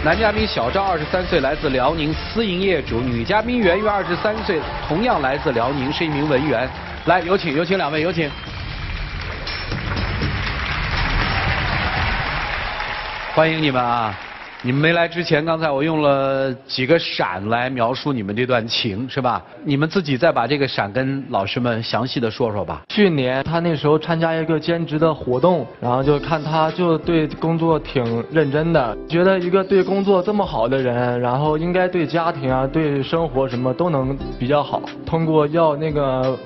男嘉宾小赵23岁，来自辽宁，私营业主；女嘉宾圆圆23岁，同样来自辽宁，是一名文员。来，有请两位，有请。欢迎你们啊！你们没来之前，刚才我用了几个闪来描述你们这段情，是吧？你们自己再把这个闪跟老师们详细的说说吧。去年他那时候参加一个兼职的活动，然后就看他就对工作挺认真的，觉得一个对工作这么好的人，然后应该对家庭啊、对生活什么都能比较好。通过要那个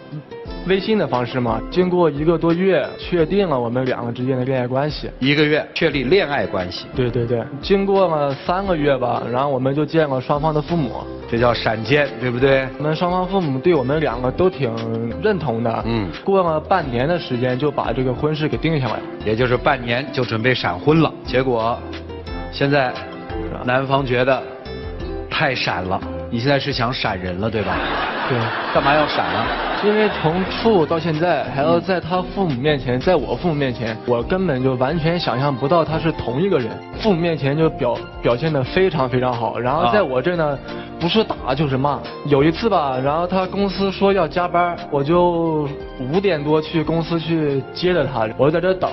微信的方式嘛，经过1个多月，确定了我们2个之间的恋爱关系。1个月确立恋爱关系。对对对，经过了3个月吧，然后我们就见了双方的父母。这叫闪见，对不对？我们双方父母对我们2个都挺认同的。过了半年的时间就把这个婚事给定下来了，也就是半年就准备闪婚了。结果，现在男方觉得太闪了。你现在是想闪人了，对吧？对。干嘛要闪啊？因为从处到现在，还要在他父母面前，在我父母面前，我根本就完全想象不到他是同一个人。父母面前就表现得非常非常好，然后在我这呢，不是打就是骂。有一次吧，然后他公司说要加班，我就5点多去公司去接着他，我就在这等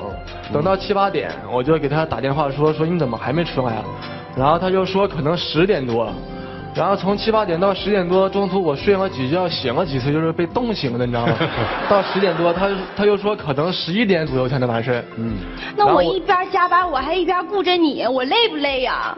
到7、8点，我就给他打电话说你怎么还没出来啊？然后他就说可能10点多。然后从7、8点到10点多，中途我睡了几觉，醒了几次，就是被冻醒的，你知道吗？到10点多，他又说可能11点左右才能完事。那我一边加班，我还一边顾着你，我累不累呀？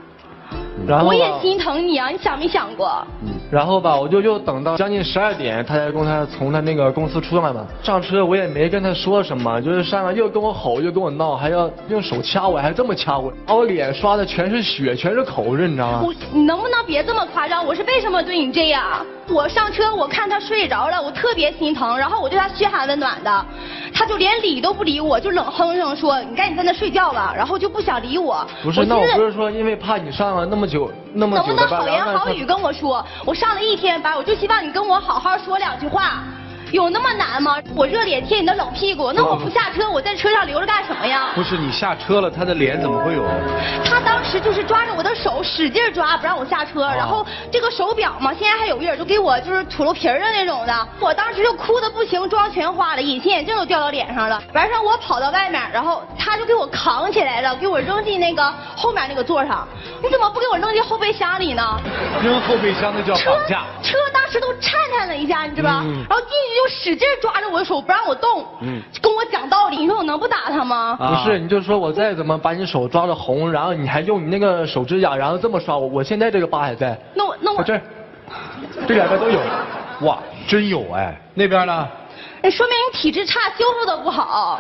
然后我也心疼你啊，你想没想过？然后吧，我就又等到将近12点，他才从他那个公司出来嘛。上车我也没跟他说什么，就是上来又跟我吼，又跟我闹，还要用手掐我，还这么掐我，把我脸刷的全是血，全是口子，你知道吗？你能不能别这么夸张？我是为什么对你这样？我上车，我看他睡着了，我特别心疼，然后我对他嘘寒问暖的，他就连理都不理我，就冷哼声说你赶紧在那睡觉吧，然后就不想理我。不是，那我不是说因为怕你上了那么久的班，能不能好言好语跟我说？我上了1天班，我就希望你跟我好好说2句话。有那么难吗？我热脸贴你的冷屁股，那我不下车，我在车上留着干什么呀？不是你下车了，他的脸怎么会有？他当时就是抓着我的手，使劲抓，不让我下车。然后这个手表嘛，现在还有印儿，就给我就是吐噜皮儿的那种的。我当时就哭得不行，妆全花了，隐形眼镜都掉到脸上了。完事我跑到外面，然后他就给我扛起来了，给我扔进那个后面那个座上。你怎么不给我扔进后备箱里呢？扔后备箱那叫绑架。车当时都颤颤了一下，你知道吧？然后进去就使劲抓着我的手，不让我动。跟我讲道理，你说我能不打他吗？不是，你就说我再怎么把你手抓着红，然后你还用你那个手指甲，然后这么刷我，我现在这个疤还在。那我这2边都有。哇，真有哎！那边呢？说明你体质差，修复的不好。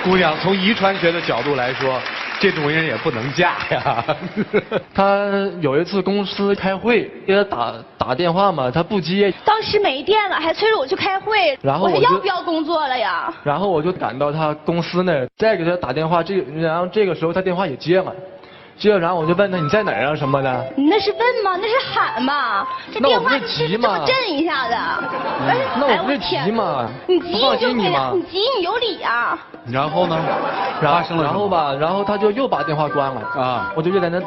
姑娘，从遗传学的角度来说，这种人也不能嫁呀。他有一次公司开会，给他打电话嘛，他不接。当时没电了，还催着我去开会。然后我要不要工作了呀？然后我就赶到他公司那儿，再给他打电话，然后这个时候他电话也接了。然后我就问他你在哪儿啊什么的。你那是问吗？那是喊吧？这电话急吗？这么震一下的。那我不是急吗？你急放心你吗？你急你有理啊。然后呢？然后他就又把电话关了啊！我就在那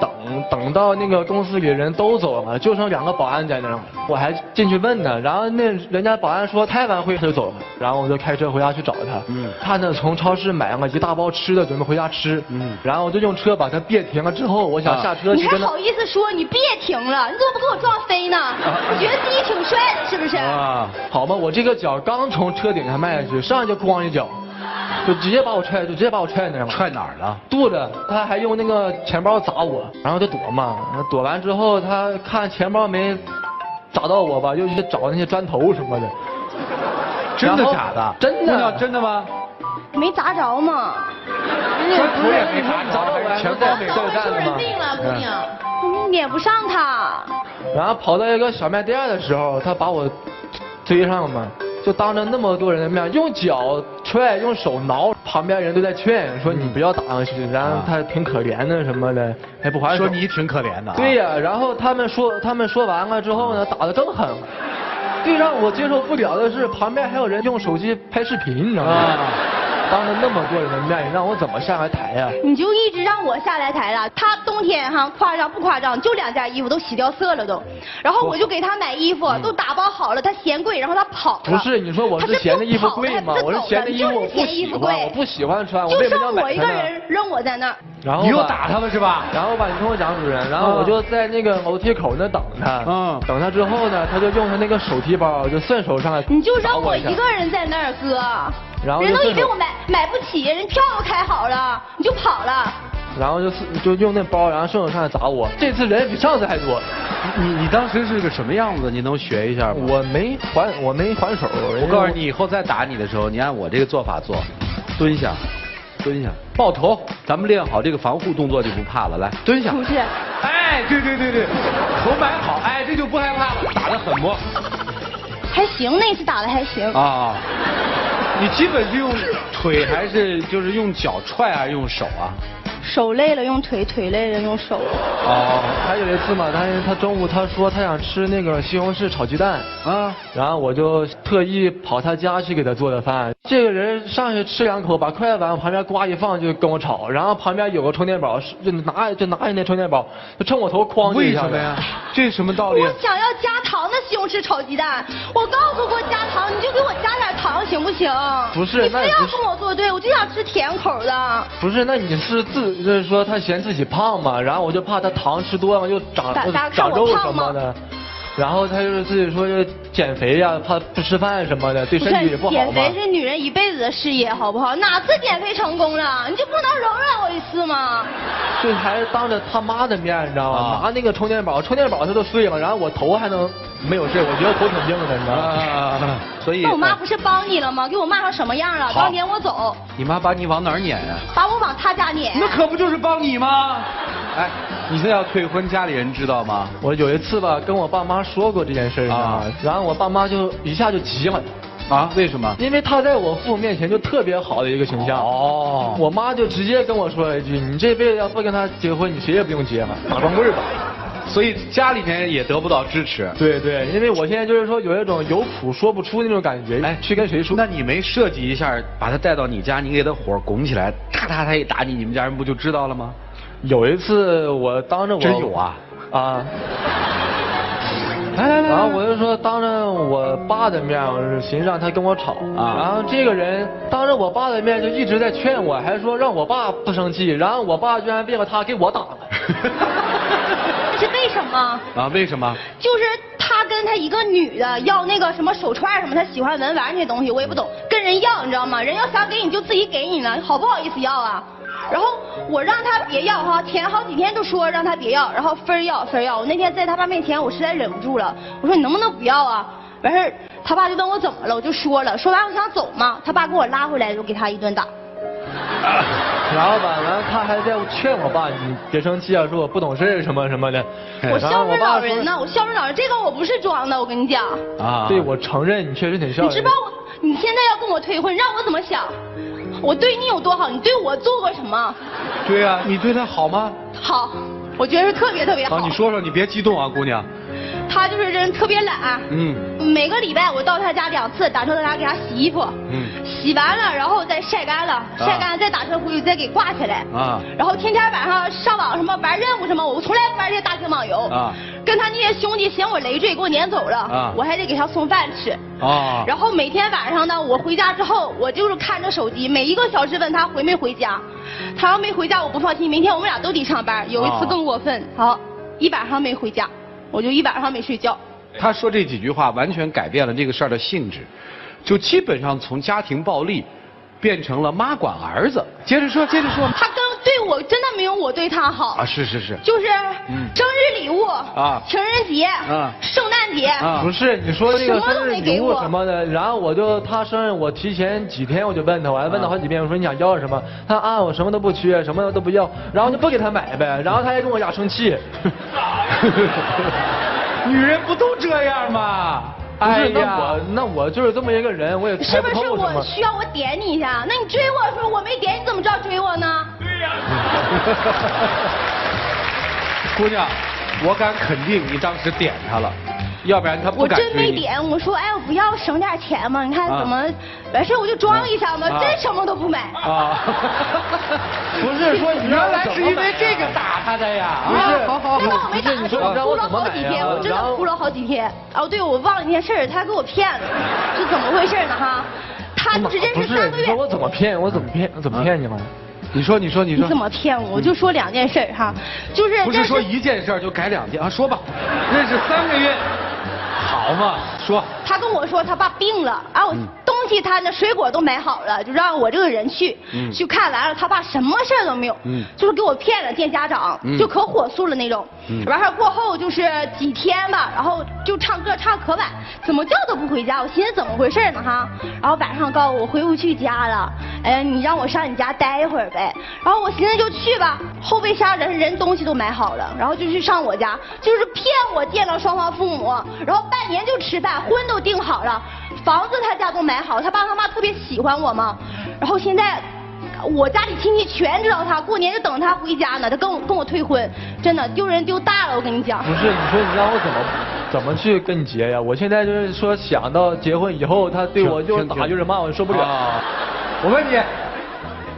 等到那个公司里人都走了，就剩2个保安在那儿，我还进去问他，然后那人家保安说开完会他就走了，然后我就开车回家去找他。他呢从超市买了一大包吃的，准备回家吃。然后我就用车把他别停了之后，我想下车去跟他。你还好意思说你别停了？你怎么不给我撞飞呢？你觉得自己挺帅的是不是？啊，好吧，我这个脚刚从车顶上迈下去，上来就咣一脚。就直接把我踹那儿了。踹哪儿了？肚子。他还用那个钱包砸我，然后就躲嘛。躲完之后，他看钱包没砸到我吧，又去找那些砖头什么的。真的假的？真的。真的吗？没砸着嘛。砖头也没砸着，钱包没带出人命了，姑娘。你撵不上他。然后跑到一个小卖店的时候，他把我追上了嘛。就当着那么多人的面，用脚踹，用手挠，旁边人都在劝说你不要打上去，然后他挺可怜的什么的，还不还手。说你挺可怜的。对呀，然后他们说完了之后呢，打得更狠。最让我接受不了的是，旁边还有人用手机拍视频，你知道吗？当着那么多人的面，你让我怎么下来抬呀？你就一直让我下来抬了。他冬天哈夸张不夸张，就2件衣服都洗掉色了都。然后我就给他买衣服，都打包好了，他嫌贵，然后他跑了。不是，你说我是嫌那衣服贵吗？我是嫌那衣服我不喜欢，我不喜欢穿，我为什么要买它呢？就剩我一个人扔我在那儿。然后你又打他了是吧？然后吧，你听我讲，主任，然后我就在那个楼梯口那等他，等他之后呢，他就用他那个手提包就顺手上来，你就扔我一个人在那儿，哥。然后人都以为我买不起，人票都开好了，你就跑了。然后就用那包，然后顺手上来砸我。这次人比上次还多。你当时是个什么样子？你能学一下吗？我没还手。我告诉你，以后再打你的时候，你按我这个做法做，蹲下，蹲下，抱头，咱们练好这个防护动作就不怕了。来，蹲下。不是。哎，对，头埋好，哎，这就不害怕了。打得狠不？还行，那次打的还行。啊。你基本是用腿还是就是用脚踹还是用手啊？手累了用腿，腿累了用手。哦，还有一次嘛，他中午他说他想吃那个西红柿炒鸡蛋啊，然后我就特意跑他家去给他做的饭。这个人上去吃2口，把筷子往旁边呱一放就跟我吵，然后旁边有个充电宝，就拿着那充电宝就冲我头哐就一下。为什么呀？这是什么道理？我想要加糖的西红柿炒鸡蛋，我告诉过加糖，你就给我加点糖行不行？不是，你非要跟我作对，我就想吃甜口的。不是，那你是就是说他嫌自己胖嘛，然后我就怕他糖吃多了又长肉什么的，然后他就是自己说就减肥呀，怕不吃饭什么的，对身体也不好嘛。减肥是女人一辈子的事业，好不好？哪次减肥成功了？你就不能容忍我一次吗？这还是当着他妈的面，你知道吗？拿那个充电宝它都碎了，然后我头还能没有事，我觉得头挺硬的，你知道吗？所以那我妈不是帮你了吗？给我骂成什么样了？当年我走。你妈把你往哪儿撵呀？把我往她家撵。那可不就是帮你吗？哎，你这要退婚，家里人知道吗？我有一次吧，跟我爸妈说过这件事啊，然后我爸妈就一下就急了。啊？为什么？因为他在我父母面前就特别好的一个形象。哦。我妈就直接跟我说了一句：“你这辈子要不跟他结婚，你谁也不用结了，打光棍吧。”所以家里面也得不到支持。对，因为我现在就是说有一种有苦说不出那种感觉。哎，去跟谁说？那你没设计一下，把他带到你家，你给他火拱起来，他一打你，你们家人不就知道了吗？有一次我当着我真有啊。来，然后我就说当着我爸的面，我是寻思让他跟我吵啊。然后这个人当着我爸的面就一直在劝我，还说让我爸不生气。然后我爸居然为了他给我打了。是为什么？啊？为什么？就是他跟他一个女的要那个什么手串什么，他喜欢文玩那些东西，我也不懂，跟人要你知道吗？人要想给你就自己给你呢，好不好意思要啊？然后我让他别要哈，填好几天就说让他别要，然后分要。我那天在他爸面前，我实在忍不住了，我说你能不能不要啊？完事他爸就问我怎么了，我就说了，说完我想走嘛，他爸给我拉回来就给他一顿打。然后他还在劝我爸，你别生气啊，说我不懂事什么的。我孝顺老人呢，我孝顺老人，这个我不是装的，我跟你讲。啊。对，我承认你确实挺孝顺。你知道你现在要跟我退婚，让我怎么想？我对你有多好？你对我做过什么？对啊，你对他好吗？好，我觉得是特别好。你说说，你别激动啊，姑娘。他就是人特别懒。每个礼拜我到他家2次，打车到他家给他洗衣服。洗完了，然后再晒干了，晒干了再打车回去再给挂起来。然后天天晚上上网什么玩任务什么，我从来不玩这些大型网游。跟他那些兄弟嫌我累赘，给我撵走了。我还得给他送饭吃。然后每天晚上呢，我回家之后，我就是看着手机，每1个小时问他回没回家。他要没回家，我不放心，明天我们俩都得上班。有一次更过分，好，1晚上没回家，我就1晚上没睡觉。他说这几句话完全改变了这个事儿的性质，就基本上从家庭暴力变成了妈管儿子。接着说。他对我真的没有我对他好。是。就是生日礼物情人节圣诞节不是你说这个生日礼物什么的，然后他生日我提前几天我就问他，我还问他好几遍，我说你想要什么？他我什么都不缺，什么都不要，然后就不给他买呗，然后他还跟我俩生气。女人不都这样吗？哎呀，那我就是这么一个人，我也猜不透什么。是不是我需要我点你一下？那你追我的时候我没点，你怎么知道追我呢？对呀。姑娘，我敢肯定你当时点他了。要不然他不我敢追你。真没点，我说哎，我不要省点钱吗？你看怎么完事我就装一下嘛，真什么都不买。啊，不是说你原来是因为这个打他的呀？不是那我没打，是我哭了好几天，我真的哭了好几天。哦，对，我忘了一件事，他给我骗了，是怎么回事呢？哈，他只认识3个月。你说我怎么骗？我怎么骗你们？你说。你怎么骗我？我就说2件事哈，就是不是说1件事就改2件啊？说吧，认识3个月，好嘛，说。他跟我说他爸病了，然后东西他那水果都买好了，就让我这个人去，去看完了，他爸什么事儿都没有，就是给我骗了，见家长，就可火速了那种。完事儿过后就是几天吧，然后就唱歌唱可晚，怎么叫都不回家，我寻思怎么回事呢哈，然后晚上告诉我回不去家了，哎，你让我上你家待一会儿呗，然后我寻思就去吧，后备箱人东西都买好了，然后就去上我家，就是骗我见了双方父母，然后半年就吃饭，婚都定好了，房子他家都买好，他爸他妈特别喜欢我嘛，然后现在我家里亲戚全知道他，过年就等他回家呢，他跟我退婚，真的丢人丢大了，我跟你讲。不是，你说你让我怎么去跟你结呀？我现在就是说想到结婚以后，他对我就是打就是骂，我受不了。我问你，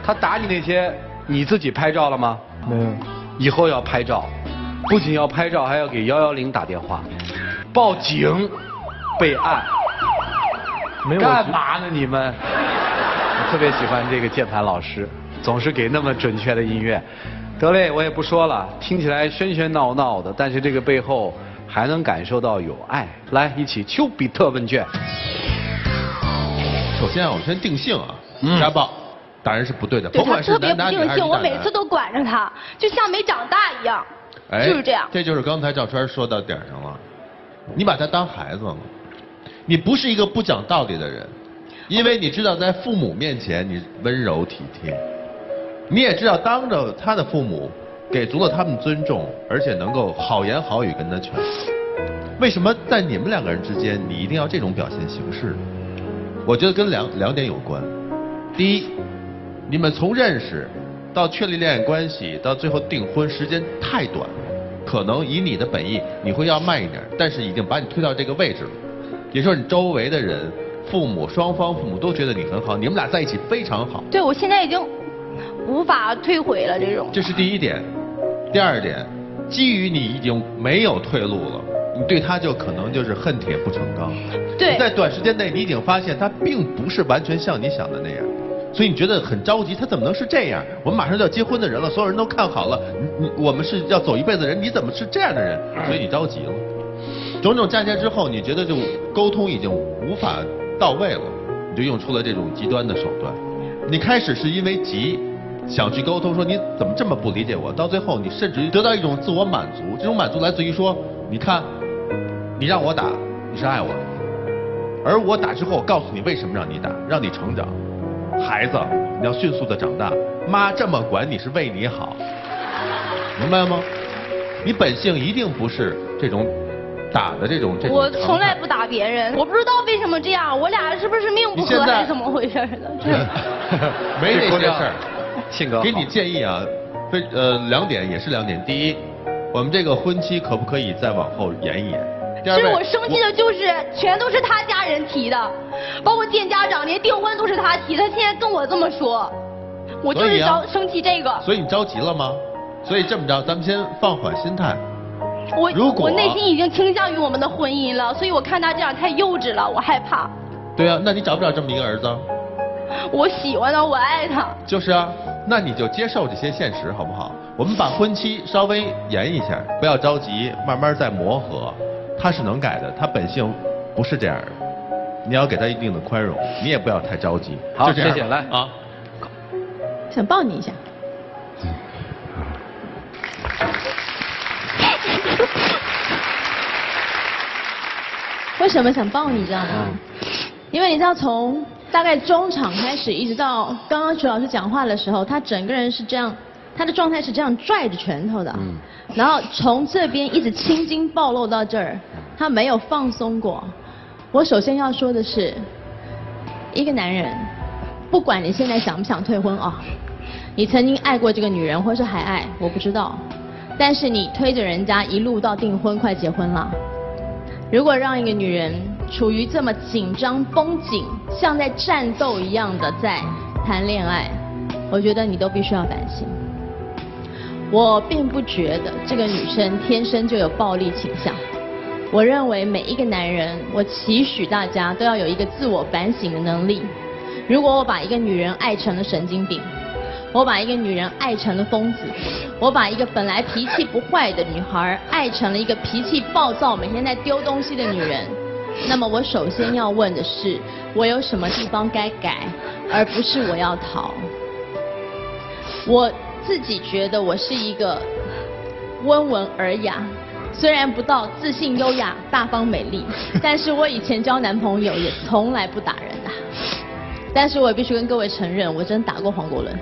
他打你那些，你自己拍照了吗？没有。以后要拍照，不仅要拍照，还要给110打电话，报警备案。没有。干嘛呢你们？我特别喜欢这个键盘老师，总是给那么准确的音乐。得嘞，我也不说了，听起来喧喧闹闹的，但是这个背后还能感受到有爱。来，一起丘比特问卷。首先啊，我们先定性啊，家暴当然是不对的，对甭管是他特别男女还是不定性，我女每次都管着他，就像没长大一样，就是这样。这就是刚才赵川说到点上了，你把他当孩子了，你不是一个不讲道理的人，因为你知道在父母面前你温柔体贴，你也知道当着他的父母给足了他们尊重，而且能够好言好语跟他劝。为什么在你们2个人之间你一定要这种表现形式呢？我觉得跟两点有关。第一，你们从认识到确立恋爱关系到最后订婚时间太短了，可能以你的本意你会要慢一点，但是已经把你推到这个位置了，也就是你周围的人双方父母都觉得你很好，你们俩在一起非常好。对，我现在已经无法退回了这种。这是第一点。第二点，基于你已经没有退路了，你对他就可能就是恨铁不成钢。对。在短时间内，你已经发现他并不是完全像你想的那样，所以你觉得很着急，他怎么能是这样？我们马上就要结婚的人了，所有人都看好了，我们是要走一辈子的人，你怎么是这样的人？所以你着急了。种种加起来之后，你觉得就沟通已经无法到位了，你就用出了这种极端的手段。你开始是因为急，想去沟通，说你怎么这么不理解我，到最后你甚至于得到一种自我满足，这种满足来自于说，你看，你让我打，你是爱我的，而我打之后，我告诉你为什么让你打，让你成长。孩子，你要迅速的长大，妈这么管你是为你好，明白吗？你本性一定不是这种打的这种。我从来不打别人，我不知道为什么这样，我俩是不是命不合还是怎么回事的？没那些事儿，性格好。给你建议啊，2点也是2点。第一，我们这个婚期可不可以再往后延一延？其实我生气的就是全都是他家人提的，包括见家长连订婚都是他提，他现在跟我这么说，我就是生气这个。所以你着急了吗？所以这么着，咱们先放缓心态。我内心已经倾向于我们的婚姻了，所以我看他这样太幼稚了，我害怕。对啊，那你找不找这么一个儿子？我喜欢他，我爱他。就是啊，那你就接受这些现实好不好？我们把婚期稍微延一下，不要着急，慢慢再磨合。他是能改的，他本性不是这样的，你要给他一定的宽容，你也不要太着急。好，谢谢。来啊，想抱你一下。为什么想抱你，知道吗？因为你知道，从大概中场开始，一直到刚刚曲老师讲话的时候，他整个人是这样，他的状态是这样拽着拳头的。然后从这边一直青筋暴露到这儿，他没有放松过。我首先要说的是，一个男人，不管你现在想不想退婚啊，你曾经爱过这个女人，或是还爱，我不知道。但是你推着人家一路到订婚，快结婚了，如果让一个女人处于这么紧张绷紧，像在战斗一样的在谈恋爱，我觉得你都必须要反省。我并不觉得这个女生天生就有暴力倾向。我认为每一个男人，我期许大家都要有一个自我反省的能力。如果我把一个女人爱成了神经病，我把一个女人爱成了疯子，我把一个本来脾气不坏的女孩爱成了一个脾气暴躁、每天在丢东西的女人，那么我首先要问的是，我有什么地方该改，而不是我要逃。我自己觉得我是一个温文尔雅，虽然不到自信、优雅、大方、美丽，但是我以前交男朋友也从来不打人啊。但是我也必须跟各位承认，我真打过黄国伦。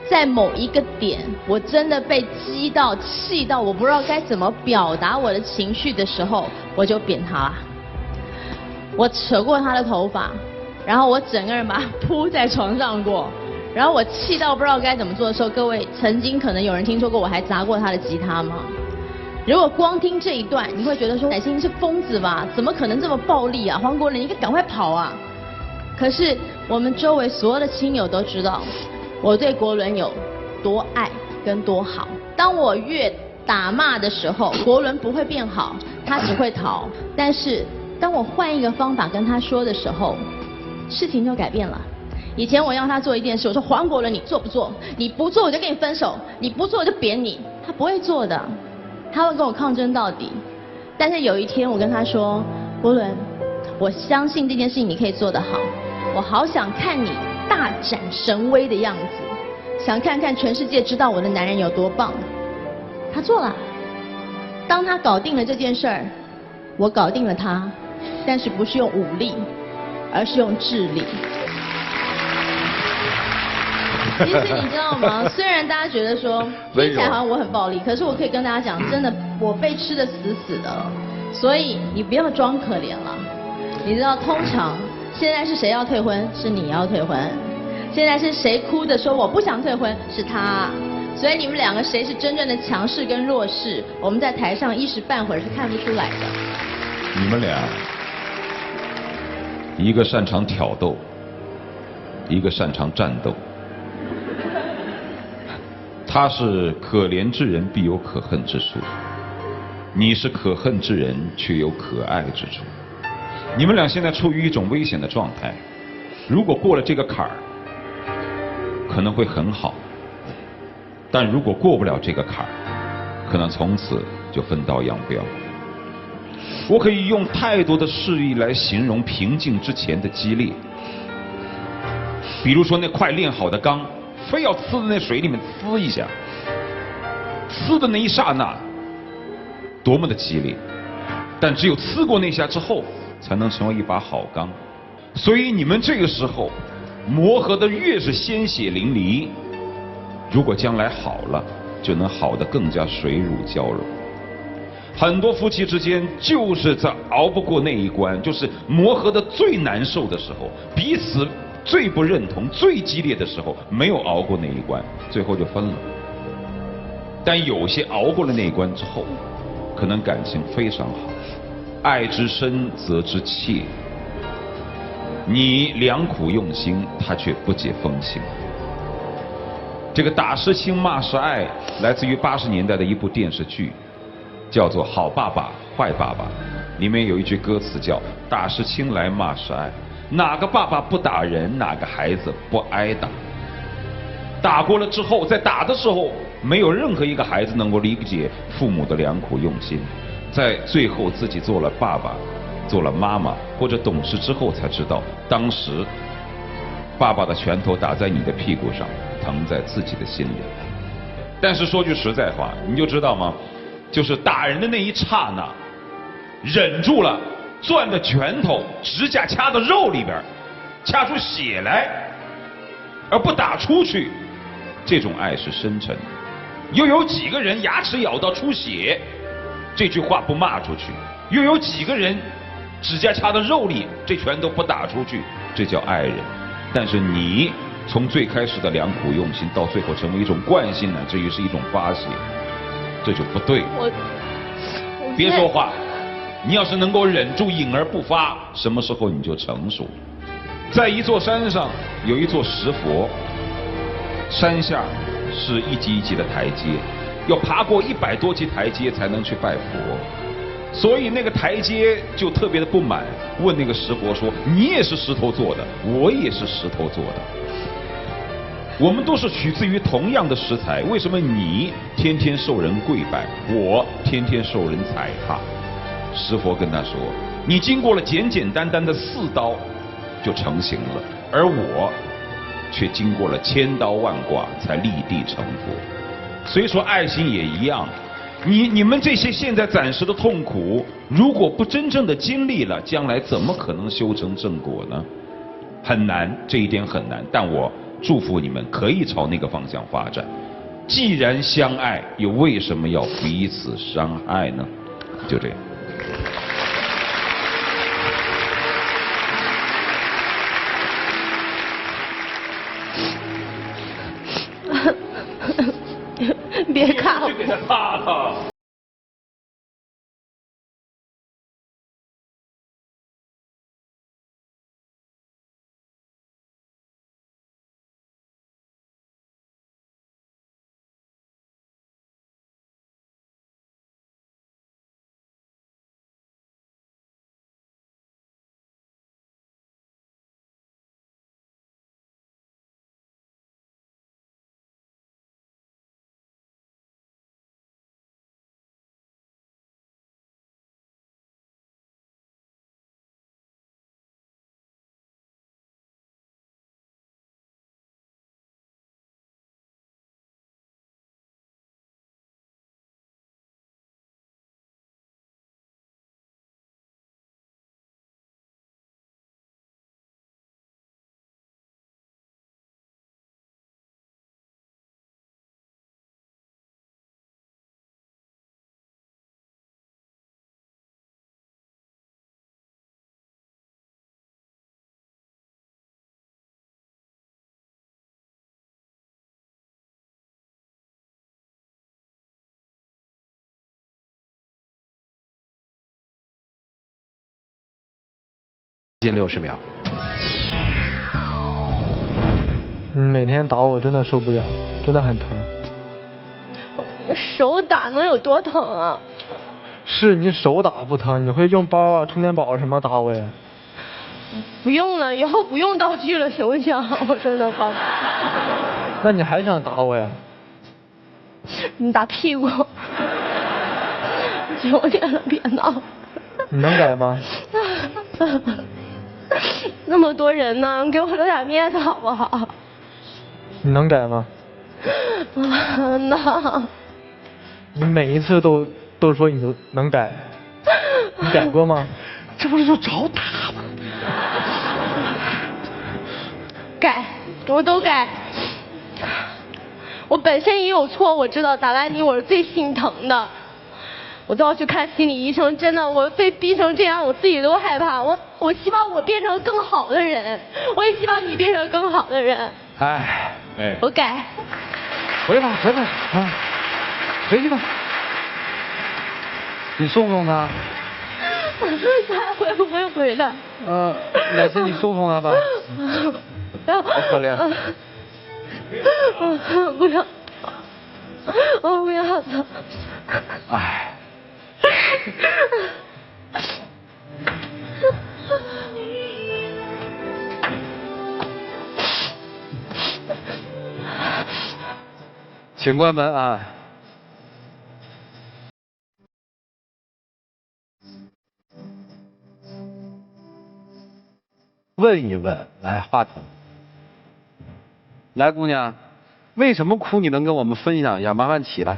在某一个点，我真的被激到、气到，我不知道该怎么表达我的情绪的时候，我就扁他了。我扯过他的头发，然后我整个人把他扑在床上过。然后我气到不知道该怎么做的时候，各位曾经可能有人听说过我还砸过他的吉他吗？如果光听这一段，你会觉得说乃馨是疯子吧？怎么可能这么暴力啊？黄国伦，你应该赶快跑啊！可是我们周围所有的亲友都知道，我对国伦有多爱跟多好。当我越打骂的时候，国伦不会变好，他只会逃。但是当我换一个方法跟他说的时候，事情就改变了。以前我要他做一件事，我说黄国伦，你做不做？你不做我就跟你分手，你不做我就扁你。他不会做的，他会跟我抗争到底。但是有一天我跟他说，国伦，我相信这件事情你可以做得好，我好想看你大展神威的样子，想看看全世界知道我的男人有多棒。他做了。当他搞定了这件事儿，我搞定了他，但是不是用武力，而是用智力。其实你知道吗？虽然大家觉得说听起来好像我很暴力，可是我可以跟大家讲，真的我被吃得死死的，所以你不要装可怜了。你知道，通常现在是谁要退婚？是你要退婚。现在是谁哭的说我不想退婚？是他。所以你们两个谁是真正的强势跟弱势？我们在台上一时半会儿是看不出来的。你们俩，一个擅长挑逗，一个擅长战斗。他是可怜之人必有可恨之处，你是可恨之人却有可爱之处。你们俩现在处于一种危险的状态，如果过了这个坎儿，可能会很好；但如果过不了这个坎儿，可能从此就分道扬镳。我可以用太多的事例来形容平静之前的激烈，比如说那快炼好的钢。非要呲在那水里面呲一下，呲的那一刹那，多么的激烈！但只有呲过那下之后，才能成为一把好钢。所以你们这个时候磨合的越是鲜血淋漓，如果将来好了，就能好得更加水乳交融。很多夫妻之间就是在熬不过那一关，就是磨合的最难受的时候，彼此最不认同、最激烈的时候，没有熬过那一关，最后就分了。但有些熬过了那一关之后，可能感情非常好，爱之深则之切。你良苦用心，他却不解风情。这个打是亲，骂是爱，来自于80年代的一部电视剧，叫做《好爸爸坏爸爸》，里面有一句歌词叫“打是亲来，骂是爱”。哪个爸爸不打人，哪个孩子不挨打？打过了之后，在打的时候，没有任何一个孩子能够理解父母的良苦用心。在最后自己做了爸爸，做了妈妈，或者懂事之后，才知道当时爸爸的拳头打在你的屁股上，疼在自己的心里。但是说句实在话，你就知道吗？就是打人的那一刹那，忍住了。攥的拳头，指甲掐到肉里边，掐出血来，而不打出去，这种爱是深沉的。又有几个人牙齿咬到出血，这句话不骂出去？又有几个人指甲掐到肉里，这拳头不打出去？这叫爱人。但是你从最开始的良苦用心，到最后成为一种惯性，乃至于是一种发泄，这就不对。别说话。你要是能够忍住隐而不发，什么时候你就成熟。在一座山上有一座石佛，山下是一级一级的台阶，要爬过100多级台阶才能去拜佛。所以那个台阶就特别的不满，问那个石佛说：“你也是石头做的，我也是石头做的，我们都是取自于同样的食材，为什么你天天受人跪拜，我天天受人踩踏？”石佛跟他说：“你经过了简简单单的4刀就成型了，而我却经过了千刀万剐才立地成佛。所以说爱心也一样。”你们这些现在暂时的痛苦，如果不真正的经历了，将来怎么可能修成正果呢？很难，这一点很难。但我祝福你们可以朝那个方向发展。既然相爱，又为什么要彼此伤害呢？就这样。别看我，去给他擦擦。近60秒。每天打我真的受不了，真的很疼。手打能有多疼啊？是你手打不疼，你会用包啊、充电宝什么打我呀？不用了，以后不用道具了，行不行？我真的怕。那你还想打我呀？你打屁股。求你了，别闹。你能改吗？那么多人呢，给我留点面子好不好？你能改吗？能。你每一次都说你能改，你改过吗？这不是说找打吗？改，我都改。我本身也有错，我知道打完你我是最心疼的。我都要去看心理医生，真的，我被逼成这样，我自己都害怕。我希望我变成更好的人，我也希望你变成更好的人。哎，我改。回吧啊，回去吧。你送不送他？他会不会回来？乃馨，你送他吧。好可怜。不要，我不要他。哎。请关门啊！问一问，来话筒。来，姑娘，为什么哭？你能跟我们分享一下？麻烦起来。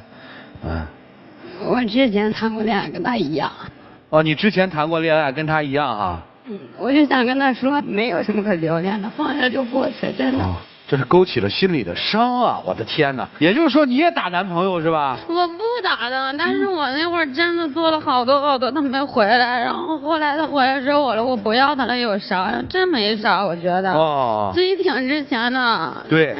我之前谈过恋爱，跟他一样。哦，你之前谈过恋爱，跟他一样啊？我就想跟他说，没有什么可留恋的，放下就过去，真的。这是勾起了心里的伤啊！我的天哪！也就是说你也打男朋友是吧？我不打的，但是我那会儿真的做了好多，他没回来，然后后来他回来之后我不要他了，有啥？真没啥，我觉得。自己挺值钱的。对。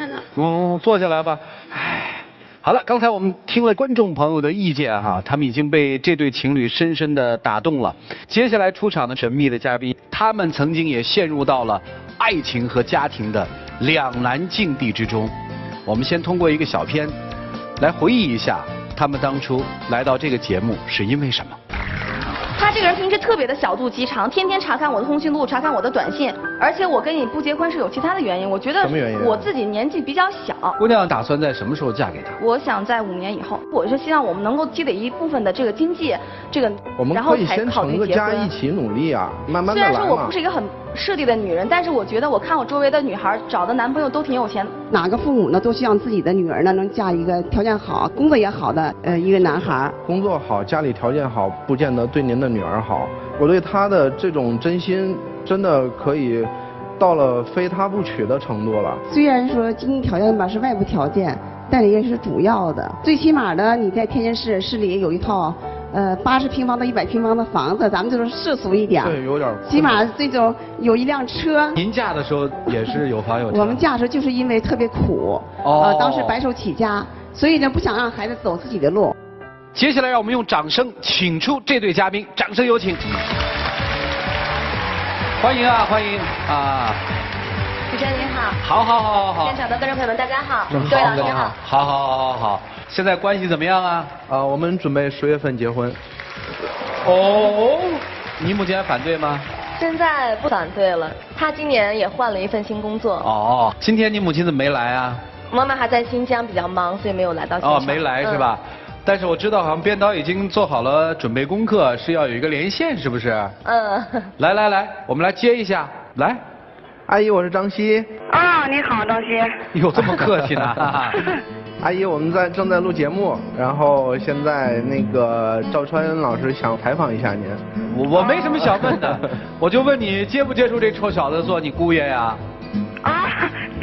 坐下来吧。哎，好了，刚才我们听了观众朋友的意见哈，他们已经被这对情侣深深的打动了。接下来出场的神秘的嘉宾，他们曾经也陷入到了爱情和家庭的两难境地之中。我们先通过一个小片来回忆一下，他们当初来到这个节目是因为什么。他这个人平时特别的小肚鸡肠，天天查看我的通讯录，查看我的短信，而且我跟你不结婚是有其他的原因。我觉得什么原因？我自己年纪比较小。姑娘打算在什么时候嫁给他？我想在5年以后。我是希望我们能够积累一部分的这个经济，我们可以先成个家，一起努力啊，慢慢的来嘛。虽然说我不是一个很势利的女人，但是我觉得我看我周围的女孩找的男朋友都挺有钱。哪个父母呢都希望自己的女儿呢能嫁一个条件好、工作也好的一个男孩。工作好，家里条件好，不见得对您的女儿好。我对她的这种真心，真的可以到了非她不娶的程度了。虽然说经济条件吧是外部条件，但也是主要的。最起码的你在天津市里有一套80平方到100平方的房子，咱们就是世俗一点。对，有点。起码这种有一辆车。您嫁的时候也是有房有车？我们嫁的时候就是因为特别苦，当时白手起家，所以呢不想让孩子走自己的路。接下来让我们用掌声请出这对嘉宾，掌声有请。欢迎啊，欢迎啊！主持人您好。好。现场的观众朋友们大家好，各位老师好。好。现在关系怎么样啊？我们准备10月份结婚。哦，你目前反对吗？现在不反对了，他今年也换了一份新工作。哦，今天你母亲怎么没来啊？妈妈还在新疆比较忙，所以没有来到现场。没来是吧？但是我知道好像编导已经做好了准备功课，是要有一个连线，是不是？来，我们来接一下，来。阿姨，我是张希。你好，张希。有这么客气呢？阿姨，我们正在录节目，然后现在那个赵川老师想采访一下您。我没什么想问的，我就问你接不接受这臭小子做你姑爷呀？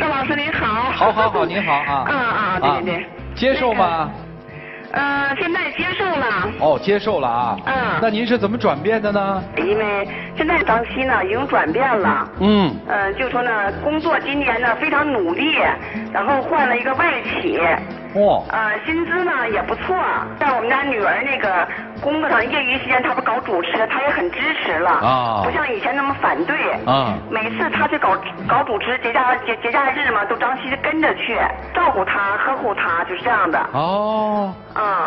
赵老师您好。好，您好啊。对。接受吗？现在接受了。接受了啊。那您是怎么转变的呢？因为现在张希呢已经转变了。就说呢，工作今年呢非常努力，然后换了一个外企。薪资呢也不错。在我们家女儿那个工作上，业余时间她不搞主持，她也很支持了。不像以前那么反对。每次她去搞主持，节假日嘛，都张希跟着去，照顾她，呵护她，就是这样的。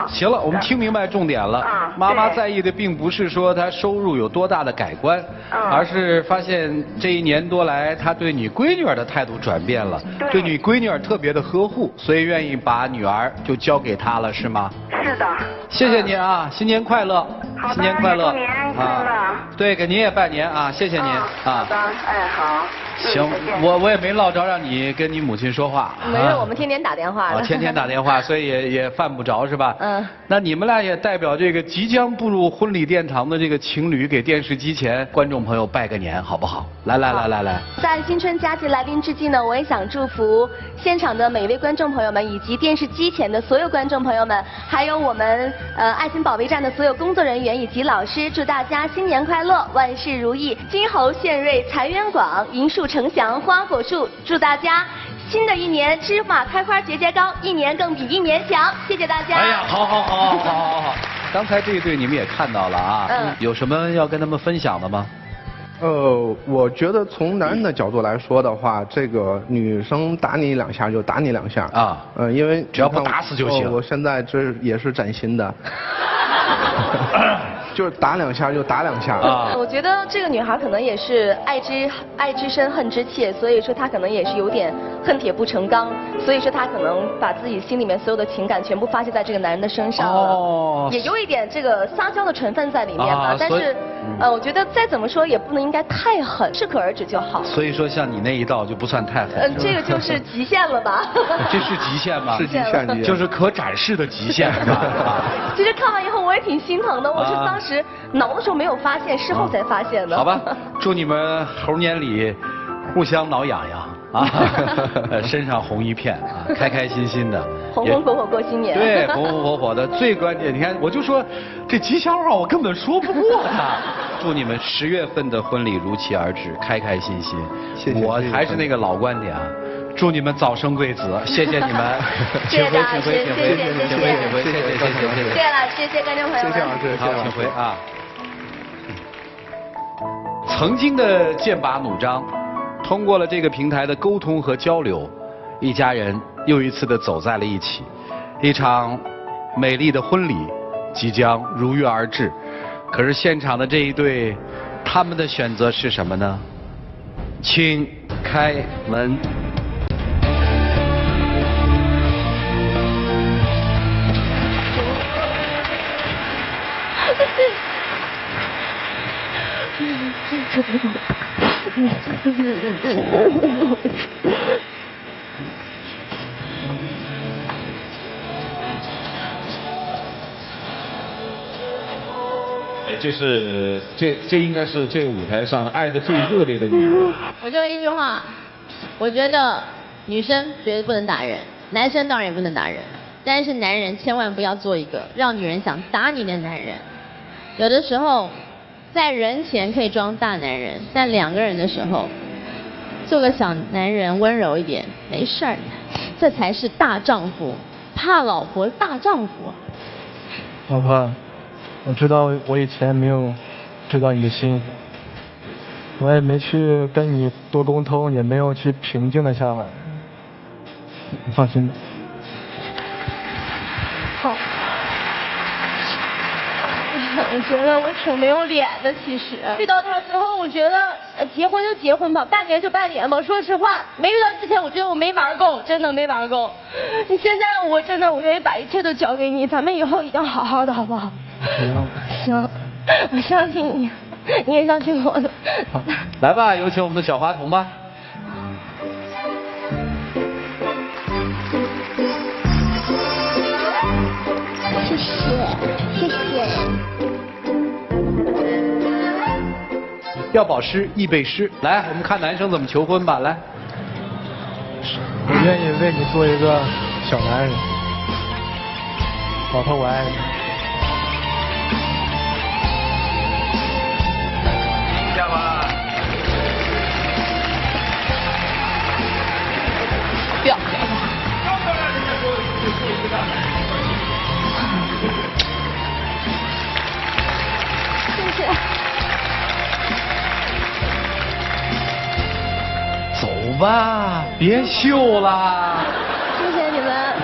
行了，我们听明白重点了。妈妈在意的并不是说她收入有多大的改观，而是发现这1年多来，她对你闺女儿的态度转变了，对你闺女儿特别的呵护，所以愿意把女儿就交给她了，是吗？是的。谢谢您啊，新年快乐！新年快乐！新年快乐！对，给您也拜年啊，谢谢您啊。好的，好。行，我也没落着让你跟你母亲说话。没有，我们天天打电话。天天打电话，所以也犯不着是吧？那你们俩也代表这个即将步入婚礼殿堂的这个情侣，给电视机前观众朋友拜个年，好不好？来。在新春佳节来临之际呢，我也想祝福现场的每位观众朋友们，以及电视机前的所有观众朋友们，还有我们爱心保卫战的所有工作人员以及老师，祝大家新年快乐，万事如意，金猴献瑞，财源广，银树成祥，花果树。祝大家新的一年芝麻开花节节高，一年更比一年强。谢谢大家。哎呀，好。刚才这一对你们也看到了啊，有什么要跟他们分享的吗？我觉得从男人的角度来说的话，这个女生打你2下就打你2下啊，因为只要不打死就行。我现在这也是崭新的。就是打2下就打2下啊！我觉得这个女孩可能也是爱之深恨之切，所以说她可能也是有点恨铁不成钢，所以说她可能把自己心里面所有的情感全部发泄在这个男人的身上了，也有一点这个撒娇的成分在里面吧。但是我觉得再怎么说也不能应该太狠，适可而止就好。所以说像你那一道就不算太狠。这个就是极限了吧？这是极限吗？是极限，就是可展示的极限是吧？其实看完以后我也挺心疼的，我是当时挠的时候没有发现，事后才发现的。好吧，祝你们猴年里互相挠痒痒啊，身上红一片啊，开开心心的，红红火火过新年。对，红红火火的。最关键，你看，我就说这吉祥话我根本说不过他。祝你们10月份的婚礼如期而至，开开心心。谢谢。我还是那个老观点啊。祝你们早生贵子，谢谢你们，谢谢大家，请回，请回，谢谢，请回，请回，谢谢，谢谢，谢谢，谢了，谢谢观众朋友们，好，请回啊。曾经的剑拔弩张，通过了这个平台的沟通和交流，一家人又一次的走在了一起，一场美丽的婚礼即将如约而至。可是现场的这一对，他们的选择是什么呢？请开门。这应该是这个舞台上爱的最热烈的女人。我就一句话，我觉得女生绝对不能打人，男生当然也不能打人，但是男人千万不要做一个让女人想打你的男人。有的时候，在人前可以装大男人，但两个人的时候，做个小男人，温柔一点，没事儿，这才是大丈夫，怕老婆大丈夫。老婆，我知道我以前没有知道你的心，我也没去跟你多沟通，也没有去平静的下来。你放心吧。好。我觉得我挺没有脸的，其实遇到他之后，我觉得结婚就结婚吧，半年就半年吧。说实话，没遇到之前，我觉得我没玩够，真的没玩够。现在我真的我愿意把一切都交给你，咱们以后一定好好的，好不好？行，我相信你，你也相信我的。来吧，有请我们的小花童吧。谢谢，谢谢。要保湿易背诗，来，我们看男生怎么求婚吧，来。我愿意为你做一个小男人，老婆我爱你。下吧。不要。谢谢。走吧，别秀啦。谢谢你们。